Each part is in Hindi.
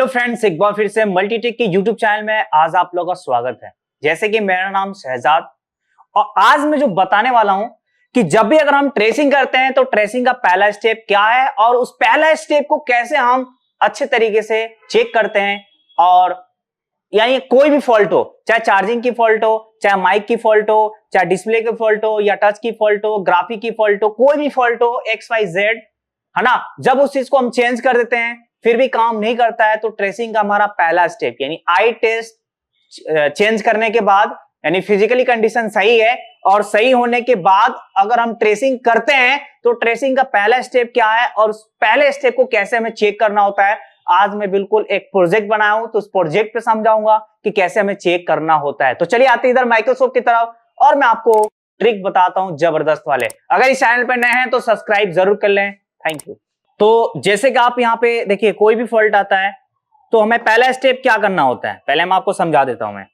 फ्रेंड्स, एक बार फिर से मल्टीटेक के यूट्यूब चैनल में आज आप लोगों का स्वागत है। जैसे कि मेरा नाम शहजाद और आज मैं जो बताने वाला हूं कि जब भी अगर हम ट्रेसिंग करते हैं तो ट्रेसिंग का पहला स्टेप क्या है और उस पहला स्टेप को कैसे हम अच्छे तरीके से चेक करते हैं। और यानी कोई भी फॉल्ट हो, चाहे चार्जिंग की फॉल्ट हो, चाहे माइक की फॉल्ट हो, चाहे डिस्प्ले की फॉल्ट हो या टच की फॉल्ट हो, ग्राफिक की फॉल्ट हो, कोई भी फॉल्ट हो XYZ, है ना। जब उस चीज को हम चेंज कर देते हैं फिर भी काम नहीं करता है तो ट्रेसिंग का हमारा पहला स्टेप यानी आई टेस्ट चेंज करने के बाद यानी फिजिकली कंडीशन सही है और सही होने के बाद अगर हम ट्रेसिंग करते हैं तो ट्रेसिंग का पहला स्टेप क्या है और उस पहले स्टेप को कैसे हमें चेक करना होता है। आज मैं बिल्कुल एक प्रोजेक्ट बनाया हूं तो उस प्रोजेक्ट पे समझाऊंगा कि कैसे हमें चेक करना होता है। तो चलिए आते हैं इधर माइक्रोसॉफ्ट की तरफ और मैं आपको ट्रिक बताता हूं जबरदस्त वाले। अगर इस चैनल पर नए हैं तो सब्सक्राइब जरूर कर लें, थैंक यू। तो जैसे कि आप यहाँ पे देखिए कोई भी फॉल्ट आता है तो हमें पहला स्टेप क्या करना होता है, पहले मैं आपको समझा देता हूं। मैं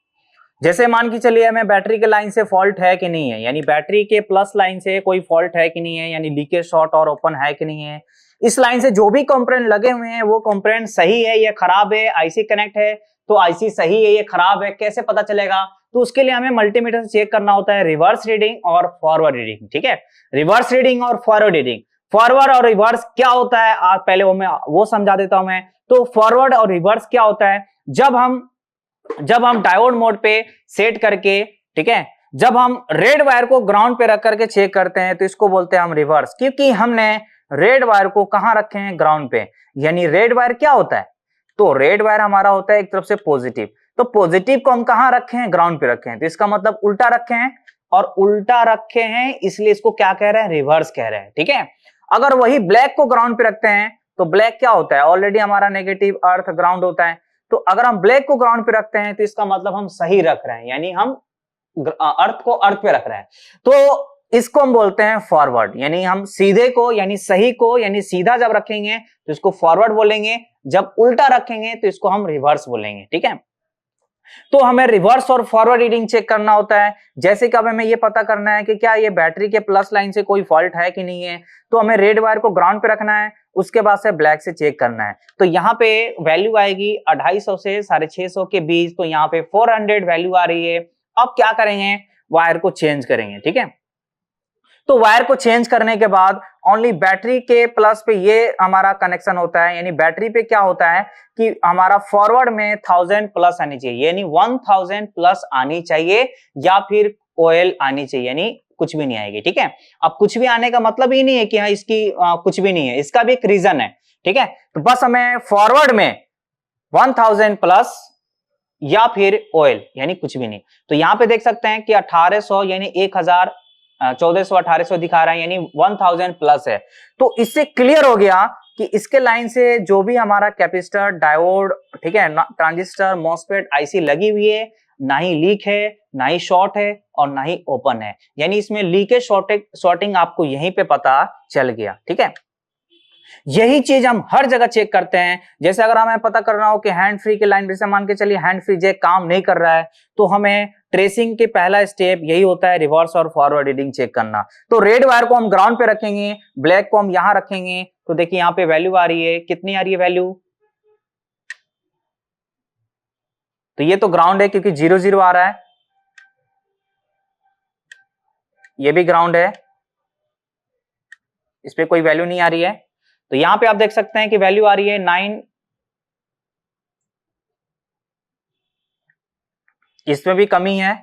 जैसे मान के चलिए हमें बैटरी के लाइन से फॉल्ट है कि नहीं है, यानी बैटरी के प्लस लाइन से कोई फॉल्ट है कि नहीं है, यानी लीकेज शॉर्ट और ओपन है कि नहीं है। इस लाइन से जो भी कंपोनेंट लगे हुए हैं वो कंपोनेंट सही है या खराब है, आईसी कनेक्ट है तो आईसी सही है या खराब है, कैसे पता चलेगा। तो उसके लिए हमें मल्टीमीटर से चेक करना होता है रिवर्स रीडिंग और फॉरवर्ड रीडिंग। ठीक है, रिवर्स रीडिंग और फॉरवर्ड रीडिंग। फॉरवर्ड और रिवर्स क्या होता है आज पहले वो समझा देता हूं मैं। तो फॉरवर्ड और रिवर्स क्या होता है, जब हम डायोड मोड पे सेट करके, ठीक है, जब हम रेड वायर को ग्राउंड पे रख करके चेक करते हैं तो इसको बोलते हैं हम रिवर्स, क्योंकि हमने रेड वायर को कहां रखे हैं, ग्राउंड पे। यानी रेड वायर क्या होता है, तो रेड वायर हमारा होता है एक तरफ से पॉजिटिव, तो पॉजिटिव को हम कहां रखे हैं, ग्राउंड पे रखे हैं। तो इसका मतलब उल्टा रखे हैं और उल्टा रखे हैं इसलिए इसको क्या कह रहे हैं, रिवर्स कह रहे हैं। ठीक है, अगर वही ब्लैक को ग्राउंड पे रखते हैं तो ब्लैक क्या होता है, ऑलरेडी हमारा नेगेटिव अर्थ ग्राउंड होता है। तो अगर हम ब्लैक को ग्राउंड पे रखते हैं तो इसका मतलब हम सही रख रहे हैं, यानी हम अर्थ को अर्थ पे रख रहे हैं। तो इसको हम बोलते हैं फॉरवर्ड, यानी हम सीधे को यानी सही को यानी सीधा जब रखेंगे तो इसको फॉरवर्ड बोलेंगे, जब उल्टा रखेंगे तो इसको हम रिवर्स बोलेंगे। ठीक है, तो हमें रिवर्स और फॉरवर्ड रीडिंग चेक करना होता है। जैसे कि अब हमें ये पता करना है कि क्या ये बैटरी के प्लस लाइन से कोई फॉल्ट है कि नहीं है, तो हमें रेड वायर को ग्राउंड पे रखना है, उसके बाद से ब्लैक से चेक करना है। तो यहाँ पे वैल्यू आएगी 250 से 650 के बीच, तो यहाँ पे 400 वैल्यू आ रही है। अब क्या करेंगे, वायर को चेंज करेंगे। ठीक है, तो वायर को चेंज करने के बाद ओनली बैटरी के प्लस पे ये हमारा कनेक्शन होता है, यानी बैटरी पे क्या होता है कि हमारा फॉरवर्ड में 1000 प्लस आनी चाहिए, यानी 1000 प्लस आनी चाहिए या फिर OL आनी चाहिए, यानी कुछ भी नहीं आएगी। ठीक है, अब कुछ भी आने का मतलब ही नहीं है कि हाँ इसकी कुछ भी नहीं है, इसका भी एक रीजन है। ठीक है, तो बस हमें फॉरवर्ड में 1000 प्लस या फिर OL यानी कुछ भी नहीं। तो यहाँ पे देख सकते हैं कि 1800 यानी 1000 1400 1800 दिखा रहा है, यानी 1000 प्लस है। तो इससे क्लियर हो गया कि इसके लाइन से जो भी हमारा कैपेसिटर, डायोड, ठीक है, ट्रांजिस्टर, मॉसफेट, आईसी लगी हुई है, ना ही लीक है, ना ही शॉर्ट है और ना ही ओपन है, यानी इसमें लीकेज शॉर्टिंग आपको यहीं पे पता चल गया। ठीक है, यही चीज हम हर जगह चेक करते हैं। जैसे अगर हमें पता करना हो कि हैंड फ्री के लाइन, जैसे मान के चलिए हैंड फ्री जैक काम नहीं कर रहा है, तो हमें ट्रेसिंग के पहला स्टेप यही होता है, रिवर्स और फॉरवर्ड रीडिंग चेक करना। तो रेड वायर को हम ग्राउंड पे रखेंगे, ब्लैक को हम यहां रखेंगे, तो देखिए यहाँ पे वैल्यू आ रही है, कितनी आ रही है वैल्यू, तो ये तो ग्राउंड है क्योंकि 00 आ रहा है, ये भी ग्राउंड है, इस पे कोई वैल्यू नहीं आ रही है। तो यहां पे आप देख सकते हैं कि वैल्यू आ रही है 9, इसमें भी कमी है।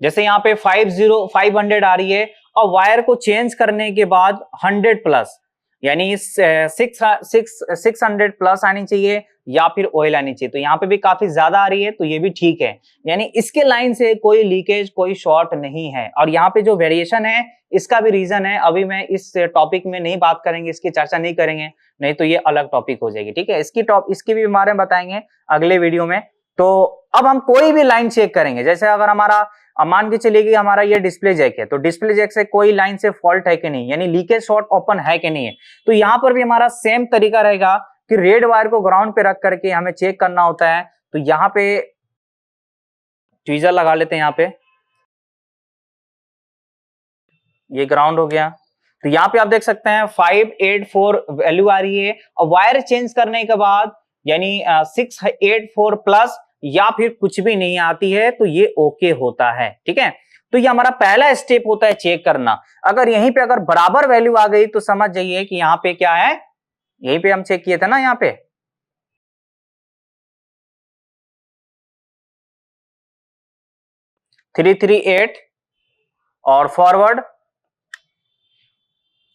जैसे यहाँ पे 500 आ रही है और वायर को चेंज करने के बाद 100 प्लस यानी 600 प्लस आनी चाहिए या फिर OL आनी चाहिए। तो यहाँ पे भी काफी ज्यादा आ रही है, तो ये भी ठीक है, यानी इसके लाइन से कोई लीकेज, कोई शॉर्ट नहीं है। और यहाँ पे जो वेरिएशन है इसका भी रीजन है, अभी मैं इस टॉपिक में नहीं बात करेंगे, इसकी चर्चा नहीं करेंगे, नहीं तो ये अलग टॉपिक हो जाएगी। ठीक है, इसकी भी बारे में बताएंगे अगले वीडियो में। तो अब हम कोई भी लाइन चेक करेंगे, जैसे अगर हमारा मान के चलिए कि हमारा ये डिस्प्ले जैक है, तो डिस्प्ले जैक से कोई लाइन से फॉल्ट है कि नहीं, यानी लीकेज शॉर्ट ओपन है कि नहीं है। तो यहां पर भी हमारा सेम तरीका रहेगा कि रेड वायर को ग्राउंड पे रख करके हमें चेक करना होता है। तो यहाँ पे ट्वीजर लगा लेते हैं, यहाँ पे ये ग्राउंड हो गया, तो यहाँ पे आप देख सकते हैं 584 वैल्यू आ रही है, और वायर चेंज करने के बाद यानी 684 प्लस या फिर कुछ भी नहीं आती है तो ये ओके होता है। ठीक है, तो ये हमारा पहला स्टेप होता है चेक करना। अगर यहीं पे अगर बराबर वैल्यू आ गई तो समझ जाइए कि यहाँ पे क्या है, यहीं पे हम चेक किए थे ना, यहाँ पे 338 और फॉरवर्ड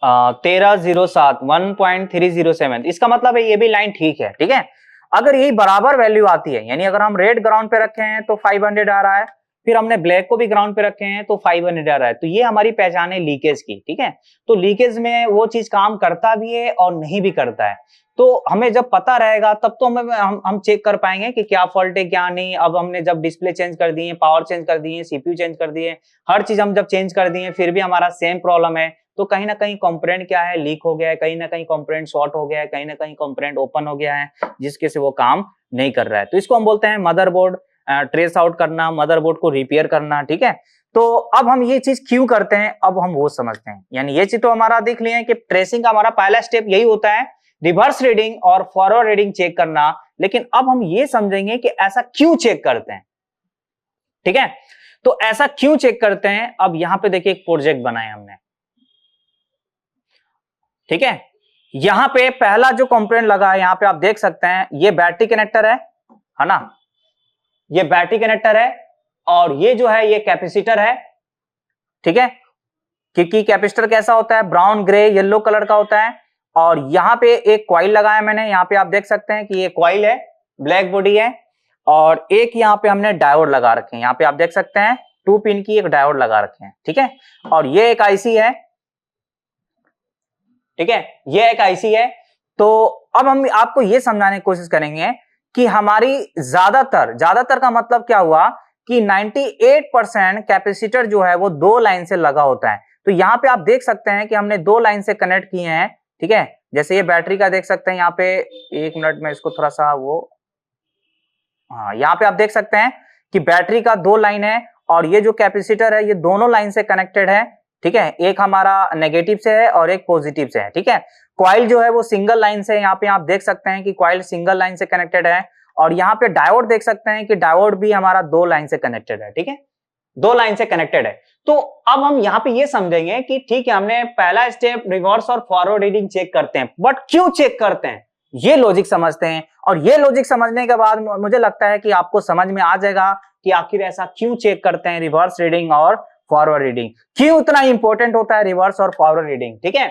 1307 1.307, इसका मतलब है ये भी लाइन ठीक है। ठीक है, अगर यही बराबर वैल्यू आती है, यानी अगर हम रेड ग्राउंड पे रखे हैं तो 500 आ रहा है, फिर हमने ब्लैक को भी ग्राउंड पे रखे हैं तो 500 आ रहा है, तो ये हमारी पहचान है लीकेज की। ठीक है, तो लीकेज में वो चीज काम करता भी है और नहीं भी करता है, तो हमें जब पता रहेगा तब तो हम चेक कर पाएंगे कि क्या फॉल्ट है क्या नहीं। अब हमने जब डिस्प्ले चेंज कर दिए, पावर चेंज कर दिए, सीपीयू चेंज कर दिए, हर चीज हम जब चेंज कर दिए फिर भी हमारा सेम प्रॉब्लम है, तो कहीं ना कहीं कंपोनेंट क्या है, लीक हो गया है, कहीं ना कहीं कंपोनेंट शॉर्ट हो गया है, कहीं ना कहीं कंपोनेंट ओपन हो गया है, जिसके से वो काम नहीं कर रहा है। तो इसको हम बोलते हैं मदरबोर्ड ट्रेस आउट करना, मदरबोर्ड को रिपेयर करना। ठीक है, तो अब हम ये चीज क्यों करते हैं, अब हम वो समझते हैं। यानी ये चीज तो हमारा देख लिए कि ट्रेसिंग का हमारा पहला स्टेप यही होता है, रिवर्स रीडिंग और फॉरवर्ड रीडिंग चेक करना। लेकिन अब हम ये समझेंगे कि ऐसा क्यों चेक करते हैं। ठीक है, तो ऐसा क्यों चेक करते हैं, अब यहां पे देखिए एक प्रोजेक्ट बनाया हमने। ठीक है, यहां पे पहला जो कंपोनेंट लगा है, यहां पे आप देख सकते हैं ये बैटरी कनेक्टर है ना, ये बैटरी कनेक्टर है, और ये जो है ये कैपेसिटर है। ठीक है, क्योंकि कैपेसिटर कैसा होता है, ब्राउन ग्रे येलो कलर का होता है। और यहां पे एक कॉइल लगाया मैंने, यहां पे आप देख सकते हैं कि ये कॉइल है, ब्लैक बॉडी है, और एक यहां पे हमने डायोड लगा रखे हैं, यहां पे आप देख सकते हैं 2 पिन की एक डायोड लगा रखे हैं। ठीक है, और ये एक आईसी है। ठीक है, ये एक आईसी है। तो अब हम आपको ये समझाने की कोशिश करेंगे कि हमारी ज्यादातर का मतलब क्या हुआ कि 98% कैपेसिटर जो है वो 2 लाइन से लगा होता है। तो यहां पे आप देख सकते हैं कि हमने 2 लाइन से कनेक्ट किए हैं। ठीक है, जैसे ये बैटरी का देख सकते हैं, यहाँ पे 1 मिनट में इसको थोड़ा सा वो, हाँ यहाँ पे आप देख सकते हैं कि बैटरी का 2 लाइन है, और ये जो कैपेसिटर है ये दोनों लाइन से कनेक्टेड है। ठीक है, एक हमारा नेगेटिव से है और एक पॉजिटिव से है। ठीक है, कॉइल जो है वो सिंगल लाइन से, यहाँ पे आप देख सकते हैं कि कॉइल सिंगल लाइन से कनेक्टेड है, और यहाँ पे डायोड देख सकते हैं कि डायोड भी हमारा 2 लाइन से कनेक्टेड है। ठीक है, 2 लाइन से कनेक्टेड है। तो अब हम यहाँ पे ये समझेंगे कि ठीक है, हमने पहला स्टेप रिवर्स और फॉरवर्ड रीडिंग चेक करते हैं, बट क्यों चेक करते हैं ये लॉजिक समझते हैं। और ये लॉजिक समझने के बाद मुझे लगता है कि आपको समझ में आ जाएगा कि आखिर ऐसा क्यों चेक करते हैं रिवर्स रीडिंग और फॉरवर्ड रीडिंग, क्यों इतना इंपॉर्टेंट होता है रिवर्स और फॉरवर्ड रीडिंग। ठीक है,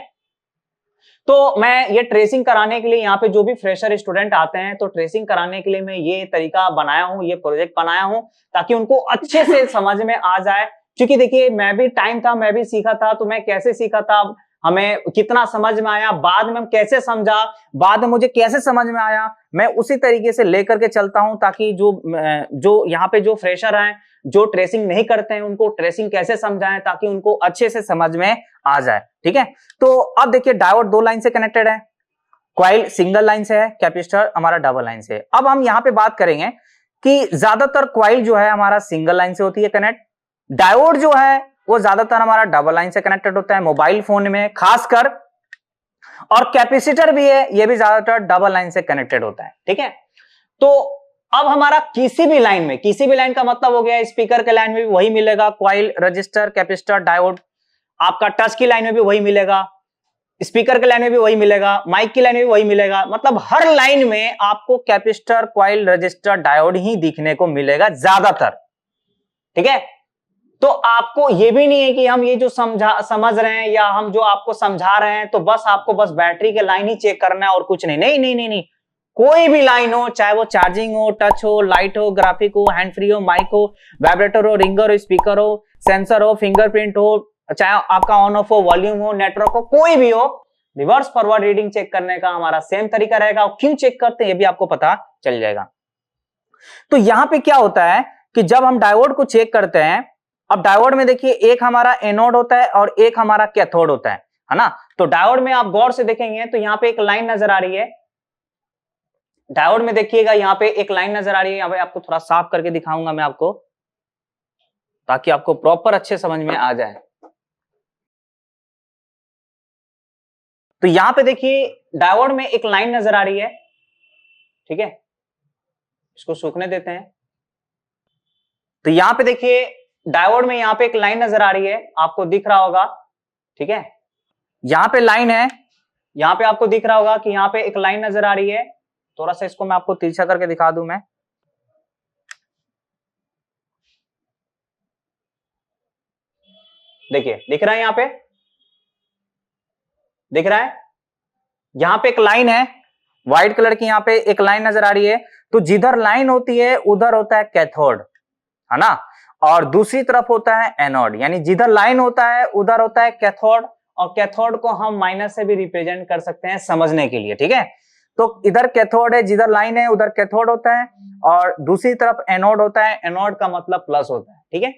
तो मैं ये ट्रेसिंग कराने के लिए यहाँ पे जो भी फ्रेशर स्टूडेंट आते हैं, तो ट्रेसिंग कराने के लिए मैं ये तरीका बनाया हूँ, ये प्रोजेक्ट बनाया हूँ, ताकि उनको अच्छे से समझ में आ जाए। क्योंकि देखिए मैं भी टाइम था, मैं भी सीखा था, तो मैं कैसे सीखा था, हमें कितना समझ में आया, बाद में हम कैसे समझा, बाद में मुझे कैसे समझ में आया, मैं उसी तरीके से लेकर के चलता हूं, ताकि जो यहाँ पे जो फ्रेशर हैं, जो ट्रेसिंग नहीं करते हैं, उनको ट्रेसिंग कैसे समझाएं ताकि उनको अच्छे से समझ में आ जाए। ठीक है, तो अब देखिए डायोड 2 लाइन से कनेक्टेड है, कॉइल सिंगल लाइन से है, कैपेसिटर हमारा डबल लाइन से है। अब हम यहाँ पे बात करेंगे कि ज्यादातर कॉइल जो है हमारा सिंगल लाइन से होती है कनेक्ट, डायोड जो है वो ज्यादातर हमारा डबल लाइन से कनेक्टेड होता है मोबाइल फोन में खासकर, और कैपेसिटर भी है, ये भी ज्यादातर डबल लाइन से कनेक्टेड होता है। ठीक है, तो अब हमारा किसी भी लाइन में, किसी भी लाइन का मतलब हो गया स्पीकर के लाइन में भी वही मिलेगा, कॉइल रजिस्टर कैपेसिटर डायोड, आपका टच की लाइन में भी वही मिलेगा, स्पीकर के लाइन में भी वही मिलेगा, माइक की लाइन में भी वही मिलेगा, मतलब हर लाइन में आपको कैपेसिटर कॉइल रजिस्टर डायोड ही दिखने को मिलेगा ज्यादातर। ठीक है, तो आपको ये भी नहीं है कि हम ये जो समझ रहे हैं या हम जो आपको समझा रहे हैं तो बस आपको बस बैटरी के लाइन ही चेक करना है और कुछ नहीं, नहीं नहीं नहीं नहीं, कोई भी लाइन हो, चाहे वो चार्जिंग हो, टच हो, लाइट हो, ग्राफिक हो, हैंड फ्री हो, माइक हो, वाइब्रेटर हो, रिंगर हो, स्पीकर हो, सेंसर हो, फिंगरप्रिंट हो, चाहे आपका ऑन ऑफ हो, वॉल्यूम हो, नेटवर्क हो, कोई भी हो, रिवर्स फॉरवर्ड रीडिंग चेक करने का हमारा सेम तरीका रहेगा। और क्यों चेक करते हैं ये भी आपको पता चल जाएगा। तो यहां पे क्या होता है कि जब हम डायोड को चेक करते हैं, अब डायोड में देखिए एक हमारा एनोड होता है और एक हमारा कैथोड होता है ना। तो डायोड में आप गौर से देखेंगे तो यहां पे एक लाइन नजर आ रही है, डायोड में देखिएगा यहां पे एक लाइन नजर आ रही है, यहां पे आपको थोड़ा साफ करके दिखाऊंगा मैं आपको, ताकि आपको प्रॉपर अच्छे समझ में आ जाए। तो यहां पे देखिए डायोड में एक लाइन नजर आ रही है, ठीक है, इसको सूखने देते हैं। तो यहां पे देखिए डायोड में यहां पे एक लाइन नजर आ रही है, आपको दिख रहा होगा, ठीक है, यहां पे लाइन है, यहां पे आपको दिख रहा होगा कि यहां पे एक लाइन नजर आ रही है। थोड़ा सा इसको मैं आपको तिरछा करके दिखा दूं मैं, देखिए दिख रहा है, यहां पे दिख रहा है, यहां पे एक लाइन है व्हाइट कलर की, यहां पे एक लाइन नजर आ रही है। तो जिधर लाइन होती है उधर होता है कैथोड, है ना, और दूसरी तरफ होता है एनोड, यानी जिधर लाइन होता है उधर होता है कैथोड, और कैथोड को हम माइनस से भी रिप्रेजेंट कर सकते हैं समझने के लिए, ठीक है। तो इधर कैथोड है, जिधर लाइन है उधर कैथोड होता है, और दूसरी तरफ एनोड होता है, एनोड का मतलब प्लस होता है, ठीक है।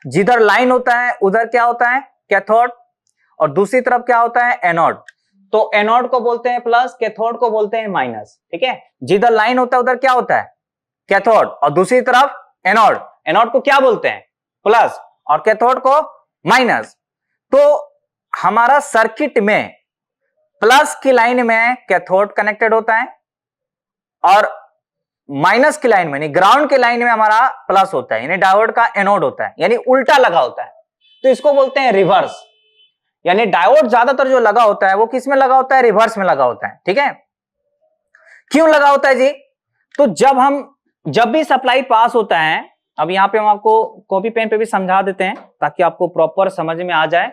जिधर लाइन होता है उधर क्या होता है, कैथोड, और दूसरी तरफ क्या होता है, एनोड। तो एनोड को बोलते हैं प्लस, कैथोड को बोलते हैं माइनस, ठीक है। जिधर लाइन होता है उधर क्या होता है, कैथोड, और दूसरी तरफ एनोड। एनोड को क्या बोलते हैं, प्लस, और कैथोड को माइनस। तो हमारा सर्किट में प्लस की लाइन में कैथोड कनेक्टेड होता है, और माइनस की लाइन में यानी ग्राउंड की लाइन में हमारा प्लस होता है, यानी डायोड का एनोड होता है, यानी उल्टा लगा होता है। तो इसको बोलते हैं रिवर्स, यानी डायोड ज्यादातर जो लगा होता है वो किस में लगा होता है, रिवर्स में लगा होता है, ठीक है। क्यों लगा होता है जी, तो जब भी सप्लाई पास होता है, अब यहां पे हम आपको कॉपी पेन पे भी समझा देते हैं ताकि आपको प्रॉपर समझ में आ जाए।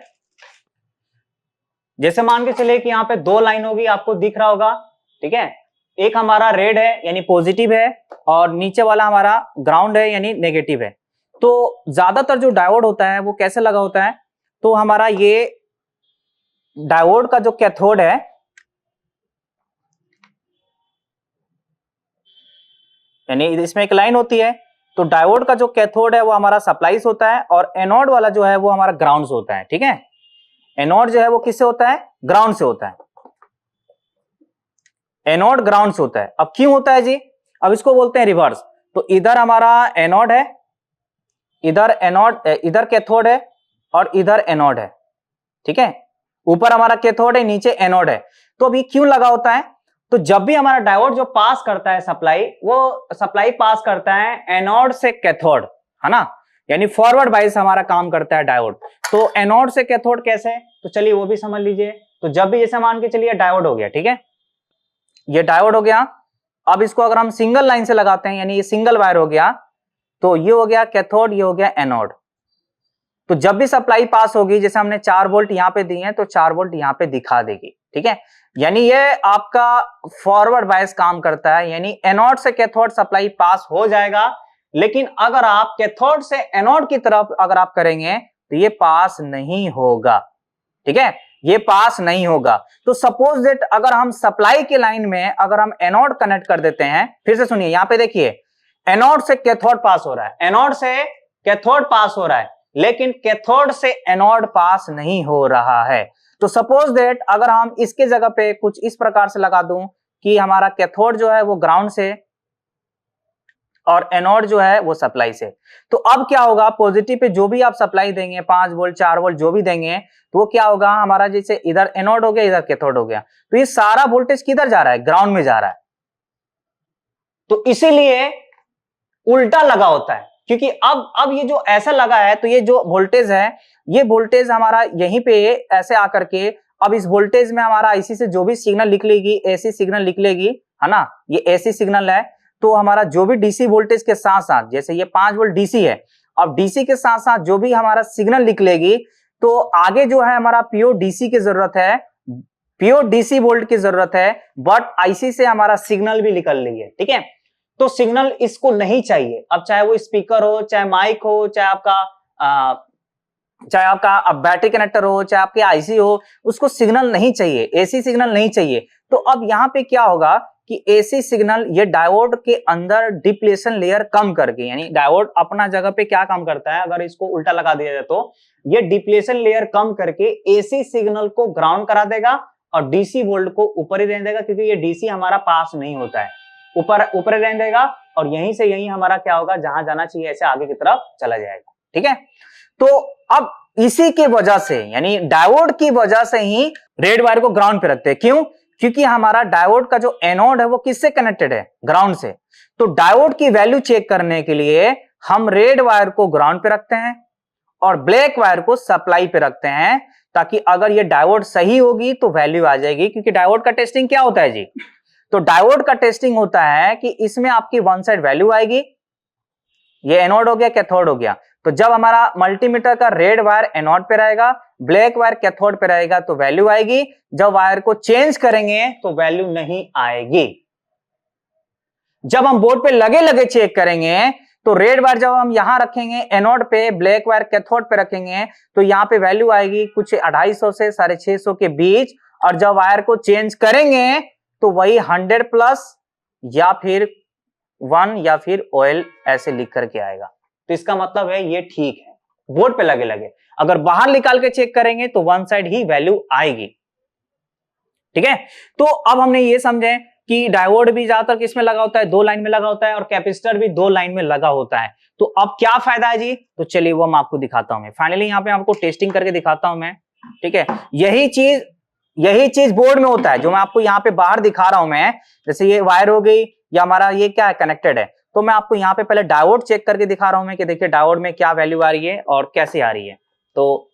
जैसे मान के चले कि यहां पे दो लाइन होगी, आपको दिख रहा होगा, ठीक है, एक हमारा रेड है यानी पॉजिटिव है, और नीचे वाला हमारा ग्राउंड है यानी नेगेटिव है। तो ज्यादातर जो डायोड होता है वो कैसे लगा होता है, तो हमारा ये डायोड का जो कैथोड है, यानी इसमें एक लाइन होती है, तो डायोड का जो कैथोड है वो हमारा सप्लाईज होता है, और एनोड वाला जो है वो हमारा ग्राउंड से होता है, ठीक है। एनोड जो है वो किससे होता है, ग्राउंड से होता है, एनोड ग्राउंड से होता है। अब क्यों होता है जी, अब इसको बोलते हैं रिवर्स। तो इधर हमारा एनोड है, इधर एनोड, इधर कैथोड है, और इधर एनोड है, ठीक है, ऊपर हमारा कैथोड है, नीचे एनोड है। तो अभी क्यों लगा होता है, तो जब भी हमारा डायोड जो पास करता है सप्लाई, वो सप्लाई पास करता है एनोड से कैथोड, है ना, यानी फॉरवर्ड वाइज हमारा काम करता है डायोड। तो एनोड से कैथोड कैसे, तो चलिए वो भी समझ लीजिए। तो जब भी जैसे मान के चलिए डायोड हो गया, ठीक है, ये डायोड हो गया। अब इसको अगर हम सिंगल लाइन से लगाते हैं, यानी ये सिंगल वायर हो गया, तो ये हो गया कैथोड, ये हो गया एनोड। तो जब भी सप्लाई पास होगी, जैसे हमने 4 वोल्ट यहां पे दिए हैं, तो 4 वोल्ट यहां पे दिखा देगी, ठीक है। यानी ये आपका फॉरवर्ड बायस काम करता है, यानी एनोड से कैथोड सप्लाई पास हो जाएगा, लेकिन अगर आप कैथोड से एनोड की तरफ अगर आप करेंगे तो ये पास नहीं होगा, ठीक है, ये पास नहीं होगा। तो सपोज दैट अगर हम सप्लाई की लाइन में अगर हम एनोड कनेक्ट कर देते हैं, फिर से सुनिए, यहां पे देखिए एनोड से कैथोड पास हो रहा है, एनोड से कैथोड पास हो रहा है, लेकिन कैथोड से एनोड पास नहीं हो रहा है। तो सपोज दैट अगर हम इसके जगह पे कुछ इस प्रकार से लगा दूं कि हमारा कैथोड जो है वो ग्राउंड से और एनोड जो है वो सप्लाई से, तो अब क्या होगा, पॉजिटिव पे जो भी आप सप्लाई देंगे, 5 वोल्ट 4 वोल्ट जो भी देंगे, तो वो क्या होगा, हमारा जैसे इधर एनोड हो गया, इधर कैथोड हो गया, तो ये सारा वोल्टेज किधर जा रहा है, ग्राउंड में जा रहा है। तो इसीलिए उल्टा लगा होता है, क्योंकि अब ये जो ऐसा लगा है, तो ये जो वोल्टेज है, ये वोल्टेज हमारा यहीं पे ऐसे आकर के, अब इस वोल्टेज में हमारा आईसी से जो भी सिग्नल निकलेगी, एसी सिग्नल निकलेगी, है ना, ये एसी सिग्नल है, तो हमारा जो भी डीसी वोल्टेज के साथ साथ, जैसे ये 5 वोल्ट डीसी है, अब डीसी के साथ साथ जो भी हमारा सिग्नल निकलेगी, तो आगे जो है हमारा प्योर डीसी की जरूरत है, प्योर डीसी वोल्ट की जरूरत है, बट आईसी से हमारा सिग्नल भी निकल रही है, ठीक है। तो सिग्नल इसको नहीं चाहिए, अब चाहे वो स्पीकर हो, चाहे माइक हो, चाहे आपका अब बैटरी कनेक्टर हो, चाहे आपके आईसी हो, उसको सिग्नल नहीं चाहिए, एसी सिग्नल नहीं चाहिए। तो अब यहां पे क्या होगा कि एसी सिग्नल ये डायोड के अंदर डिप्लेशन लेयर कम करके, यानी डायोड अपना जगह पे क्या काम करता है, अगर इसको उल्टा लगा दिया जाए तो ये डिप्लेशन लेयर कम करके एसी सिग्नल को ग्राउंड करा देगा और डीसी वोल्ट को ऊपर ही रहने देगा, क्योंकि ये डीसी हमारा पास नहीं होता है, ऊपर रहने देगा, और यहीं से यहीं हमारा क्या होगा, जहां जाना चाहिए ऐसे आगे की तरफ चला जाएगा, ठीक है। तो अब इसी के वजह से यानी डायोड की वजह से ही रेड वायर को ग्राउंड पे रखते हैं। क्यों? क्योंकि हमारा डायोड का जो एनोड है वो किससे कनेक्टेड है? ग्राउंड से। तो डायोड की वैल्यू चेक करने के लिए हम रेड वायर को ग्राउंड पे रखते हैं और ब्लैक वायर को सप्लाई पे रखते हैं, ताकि अगर ये डायोड सही होगी तो वैल्यू आ जाएगी। क्योंकि डायोड का टेस्टिंग क्या होता है जी? तो डायोड का टेस्टिंग होता है कि इसमें आपकी वन साइड वैल्यू आएगी, ये एनोड हो गया, कैथोड हो गया। तो जब हमारा मल्टीमीटर का रेड वायर एनोड पे रहेगा, ब्लैक वायर कैथोड पे रहेगा तो वैल्यू आएगी। जब वायर को चेंज करेंगे तो वैल्यू नहीं आएगी। जब हम बोर्ड पे लगे लगे चेक करेंगे तो रेड वायर जब हम यहां रखेंगे एनोड पे, ब्लैक वायर कैथोड पे रखेंगे तो यहां पे वैल्यू आएगी कुछ 250 से 650 के बीच। और जब वायर को चेंज करेंगे तो वही 100 प्लस या फिर 1 या फिर ऑयल ऐसे लिख करके आएगा। तो इसका मतलब है ये ठीक है बोर्ड पे लगे लगे। अगर बाहर निकाल के चेक करेंगे तो वन साइड ही वैल्यू आएगी। ठीक है, तो अब हमने ये समझे कि डायोड भी ज्यादातर किसमें लगा होता है? 2 लाइन में लगा होता है, और कैपेसिटर भी 2 लाइन में लगा होता है। तो अब क्या फायदा है जी? तो चलिए वो मैं आपको दिखाता हूं। मैं फाइनली यहां पे आपको टेस्टिंग करके दिखाता हूं मैं। ठीक है, यही चीज बोर्ड में होता है जो मैं आपको यहाँ पे बाहर दिखा रहा हूं मैं। जैसे ये वायर हो गई या हमारा ये क्या है? कनेक्टेड है। तो मैं आपको यहाँ पे पहले डायोड चेक करके दिखा रहा हूं मैं कि देखिए डायोड में क्या वैल्यू आ रही है और कैसे आ रही है। तो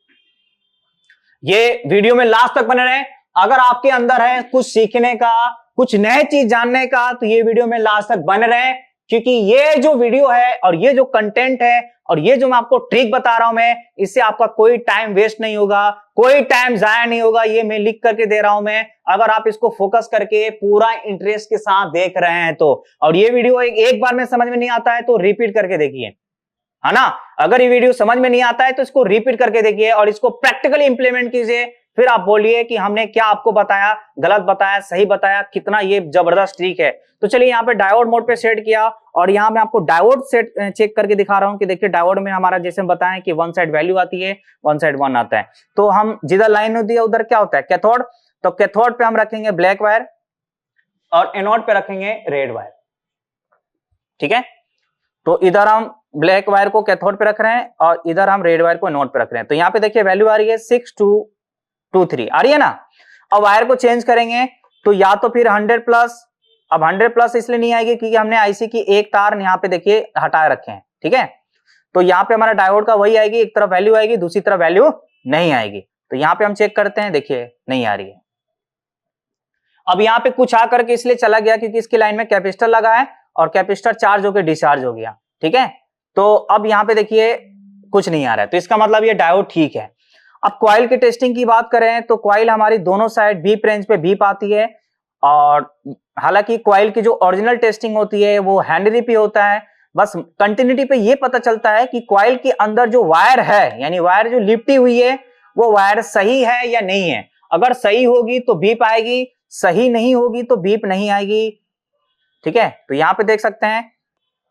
ये वीडियो में लास्ट तक बने रहे। अगर आपके अंदर है कुछ सीखने का, कुछ नए चीज जानने का, तो ये वीडियो में लास्ट तक बने रहे। क्योंकि ये जो वीडियो है और ये जो कंटेंट है और ये जो मैं आपको ट्रिक बता रहा हूं मैं, इससे आपका कोई टाइम वेस्ट नहीं होगा, कोई टाइम जाया नहीं होगा। ये मैं लिख करके दे रहा हूं मैं, अगर आप इसको फोकस करके पूरा इंटरेस्ट के साथ देख रहे हैं तो। और ये वीडियो एक बार में समझ में नहीं आता है तो रिपीट करके देखिए, है ना। अगर ये वीडियो समझ में नहीं आता है तो इसको रिपीट करके देखिए और इसको प्रैक्टिकली इंप्लीमेंट कीजिए। फिर आप बोलिए कि हमने क्या आपको बताया, गलत बताया, सही बताया, कितना ये जबरदस्त ट्रिक है। तो चलिए यहाँ पे डायोड मोड पे सेट किया और यहाँ मैं आपको डायोड सेट चेक करके दिखा रहा हूँ कि देखिए डायोड में हमारा जैसे हम बताएं कि वन साइड वैल्यू आती है, वन साइड 1 आता है। तो हम जिधर लाइन होती है उधर क्या होता है? कैथोड। तो कैथोड पे हम रखेंगे ब्लैक वायर और एनोड पे रखेंगे रेड वायर। ठीक है, तो इधर हम ब्लैक वायर को कैथोड पे रख रहे हैं और इधर हम रेड वायर को एनोड पे रख रहे हैं। तो यहाँ पे देखिए वैल्यू आ रही है 6223 आ रही है ना। अब वायर को चेंज करेंगे तो या तो फिर 100 प्लस। अब 100 प्लस इसलिए नहीं आएगी क्योंकि हमने आईसी की एक तार यहाँ पे देखिए हटाए रखे हैं। ठीक है, तो यहाँ पे हमारा डायोड का वही आएगी, एक तरफ वैल्यू आएगी, दूसरी तरफ वैल्यू नहीं आएगी। तो यहाँ पे हम चेक करते हैं, देखिए नहीं आ रही है। अब यहाँ पे कुछ आकर के इसलिए चला गया क्योंकि इसकी लाइन में कैपेसिटर लगा है और कैपेसिटर चार्ज होकर डिस्चार्ज हो गया। ठीक है, तो अब यहाँ पे देखिए कुछ नहीं आ रहा है, तो इसका मतलब ये डायोड ठीक है। अब कॉइल की टेस्टिंग की बात करें तो कॉइल हमारी दोनों साइड बीप रेंज पे बीप आती है। और हालांकि कॉइल की जो ओरिजिनल टेस्टिंग होती है वो हेनरी पे होता है। बस कंटिन्यूटी पे ये पता चलता है कि कॉइल के अंदर जो वायर है, यानी वायर जो लिपटी हुई है, वो वायर सही है या नहीं है। अगर सही होगी तो बीप आएगी, सही नहीं होगी तो बीप नहीं आएगी। ठीक है, तो यहाँ पे देख सकते हैं,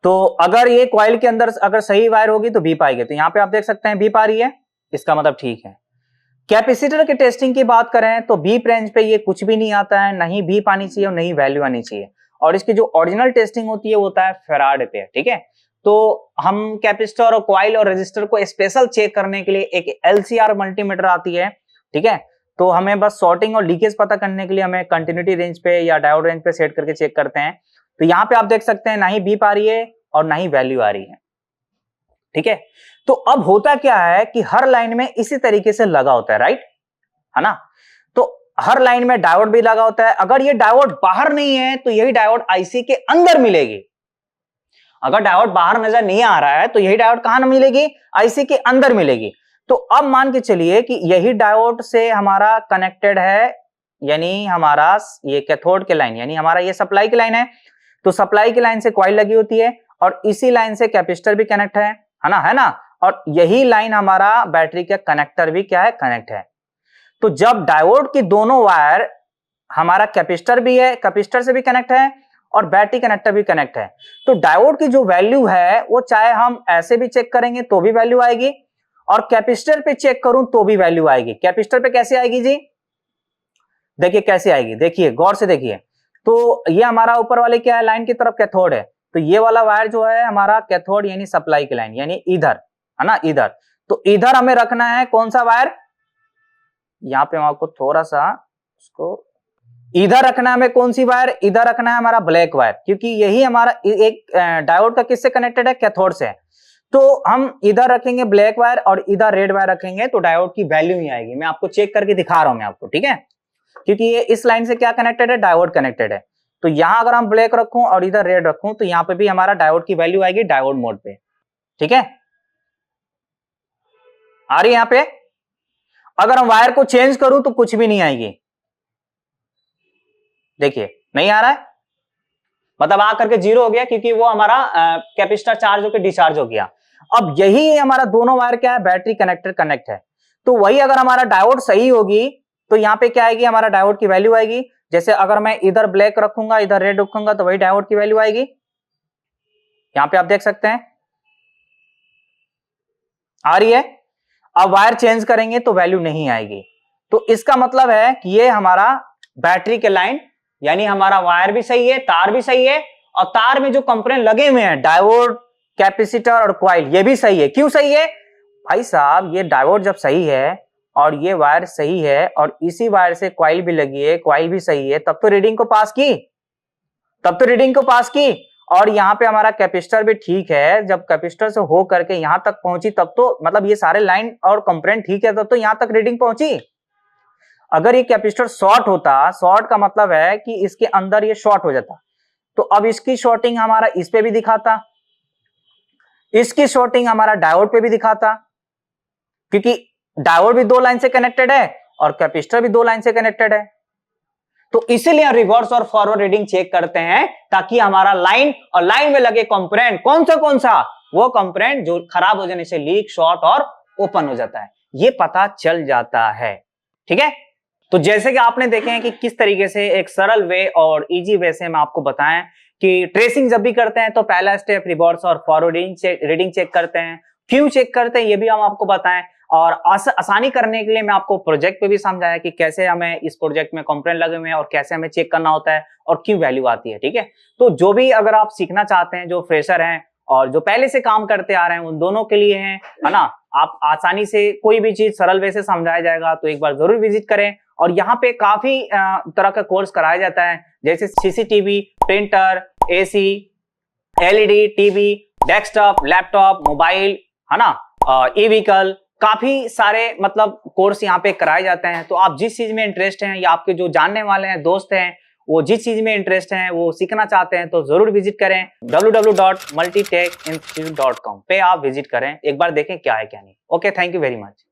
तो अगर ये कॉइल के अंदर अगर सही वायर होगी तो बीप आएगी। तो यहाँ पे आप देख सकते हैं बीप आ रही है, इसका मतलब ठीक है। कैपेसिटर की टेस्टिंग की बात करें तो बीप रेंज पे ये कुछ भी नहीं आता है, नहीं बीप आनी चाहिए और नहीं वैल्यू आनी चाहिए। और इसकी जो ओरिजिनल टेस्टिंग होती है वो होता है फैराड पे। ठीक है, तो हम कैपेसिटर और कॉइल और रेजिस्टर को स्पेशल चेक करने के लिए एक एलसीआर मल्टीमीटर आती है। ठीक है, तो हमें बस सॉर्टिंग और लीकेज पता करने के लिए हमें कंटिन्यूटी रेंज पे या डायोड रेंज पे सेट करके चेक करते हैं। तो यहाँ पे आप देख सकते हैं ना ही बीप आ रही है और ना ही वैल्यू आ रही है। ठीक है, तो अब होता क्या है कि हर लाइन में इसी तरीके से लगा होता है, राइट, है ना। तो हर लाइन में डायोड भी लगा होता है। अगर ये डायोड बाहर नहीं है तो यही डायोड आईसी के अंदर मिलेगी। अगर डायोड बाहर नजर नहीं आ रहा है तो यही डायोड कहां मिलेगी? आईसी के अंदर मिलेगी। तो अब मान के चलिए कि यही डायोड से हमारा कनेक्टेड है, यानी हमारा ये कैथोड के लाइन, यानी हमारा ये सप्लाई की लाइन है। तो सप्लाई की लाइन से कॉइल लगी होती है और इसी लाइन से कैपेसिटर भी कनेक्ट है ना। और यही लाइन हमारा बैटरी का कनेक्टर भी क्या है? कनेक्ट है। तो जब डायोड की दोनों वायर, हमारा कैपेसिटर भी है, कैपेसिटर से भी कनेक्ट है और बैटरी कनेक्टर भी कनेक्ट है, तो डायोड की जो वैल्यू है वो चाहे हम ऐसे भी चेक करेंगे तो भी वैल्यू आएगी और कैपेसिटर पे चेक करूं तो भी वैल्यू आएगी। कैपेसिटर पे कैसे आएगी जी? देखिए कैसे आएगी, देखिए गौर से देखिए। तो ये हमारा ऊपर वाले क्या है? लाइन की तरफ कैथोड है। तो ये वाला वायर जो है हमारा कैथोड यानी सप्लाई की लाइन, यानी इधर, है ना, इधर। तो इधर हमें रखना है कौन सा वायर, यहां पे हम आपको थोड़ा सा उसको, इधर रखना है हमें कौन सी वायर, इधर रखना है हमारा ब्लैक वायर, क्योंकि यही हमारा एक डायोड का किससे कनेक्टेड है, कैथोड से। तो हम इधर रखेंगे ब्लैक वायर और इधर रेड वायर रखेंगे तो डायोड की वैल्यू ही आएगी। मैं आपको चेक करके दिखा रहा हूं मैं आपको, ठीक है, क्योंकि ये इस लाइन से क्या कनेक्टेड है, डायोड कनेक्टेड है। तो यहां अगर हम ब्लैक रखूं और इधर रेड रखूं तो यहां पे भी हमारा डायोड की वैल्यू आएगी डायोड मोड पे, ठीक है, आ रही है यहां पे। अगर हम वायर को चेंज करूं तो कुछ भी नहीं आएगी, देखिए नहीं आ रहा है, मतलब आ करके जीरो हो गया, क्योंकि वो हमारा कैपेसिटर चार्ज होकर डिस्चार्ज हो गया। अब यही हमारा दोनों वायर क्या है, बैटरी कनेक्टेड कनेक्ट है। तो वही अगर हमारा डायोड सही होगी तो यहाँ पे क्या आएगी, हमारा डायोड की वैल्यू आएगी। जैसे अगर मैं इधर ब्लैक रखूंगा इधर रेड रखूंगा तो वही डायोड की वैल्यू आएगी। यहां पे आप देख सकते हैं आ रही है। अब वायर चेंज करेंगे तो वैल्यू नहीं आएगी। तो इसका मतलब है कि ये हमारा बैटरी के लाइन, यानी हमारा वायर भी सही है, तार भी सही है, और तार में जो कंपोनेंट लगे हुए हैं डायोड, कैपेसिटर और कॉइल, ये भी सही है। क्यों सही है भाई साहब, ये डायोड जब सही है और ये वायर सही है और इसी वायर से कॉइल भी लगी है, कॉइल भी सही है, तब तो रीडिंग को पास की, तब तो रीडिंग को पास की। और यहाँ पे हमारा कैपेसिटर भी ठीक है, जब कैपेसिटर से हो करके यहां तक पहुंची तब तो मतलब ये सारे लाइन और कंपोनेंट ठीक है, तब तो यहां तक रीडिंग पहुंची। अगर ये कैपेसिटर शॉर्ट होता, शॉर्ट का मतलब है कि इसके अंदर ये शॉर्ट हो जाता, तो अब इसकी शॉर्टिंग हमारा इस पे भी दिखाता, इसकी शॉर्टिंग हमारा डायोड पे भी दिखाता, क्योंकि डायोड भी दो लाइन से कनेक्टेड है और कैपेसिटर भी दो लाइन से कनेक्टेड है। तो इसीलिए हम रिवर्स और फॉरवर्ड रीडिंग चेक करते हैं, ताकि हमारा लाइन और लाइन में लगे कंपोनेंट कौन सा वो कंपोनेंट जो खराब हो जाने से लीक, शॉर्ट और ओपन हो जाता है, ये पता चल जाता है, ठीक है। तो जैसे कि आपने देखे हैं कि किस तरीके से एक सरल वे और इजी वे से हम आपको बताएं कि ट्रेसिंग जब भी करते हैं तो पहला स्टेप रिवर्स और फॉरवर्ड रीडिंग चेक करते हैं। क्यों चेक करते हैं ये भी हम आपको बताएं, और आसानी करने के लिए मैं आपको प्रोजेक्ट पे भी समझाया कि कैसे हमें इस प्रोजेक्ट में कंपोनेंट लगे हुए हैं और कैसे हमें चेक करना होता है और क्यों वैल्यू आती है, ठीक है। तो जो भी अगर आप सीखना चाहते हैं, जो फ्रेशर हैं और जो पहले से काम करते आ रहे हैं, उन दोनों के लिए है ना, आप आसानी से कोई भी चीज सरल वे से समझाया जाएगा, तो एक बार जरूर विजिट करें। और यहाँ पे काफी तरह का कोर्स कराया जाता है, जैसे CCTV, printer, AC, LED, TV, desktop, laptop, mobile, है ना, ई व्हीकल, काफी सारे मतलब कोर्स यहाँ पे कराए जाते हैं। तो आप जिस चीज में इंटरेस्ट हैं या आपके जो जानने वाले हैं, दोस्त हैं, वो जिस चीज में इंटरेस्ट हैं, वो सीखना चाहते हैं, तो जरूर विजिट करें। www.multitecinstitute.com पे आप विजिट करें, एक बार देखें क्या है क्या नहीं। Okay, thank you very much.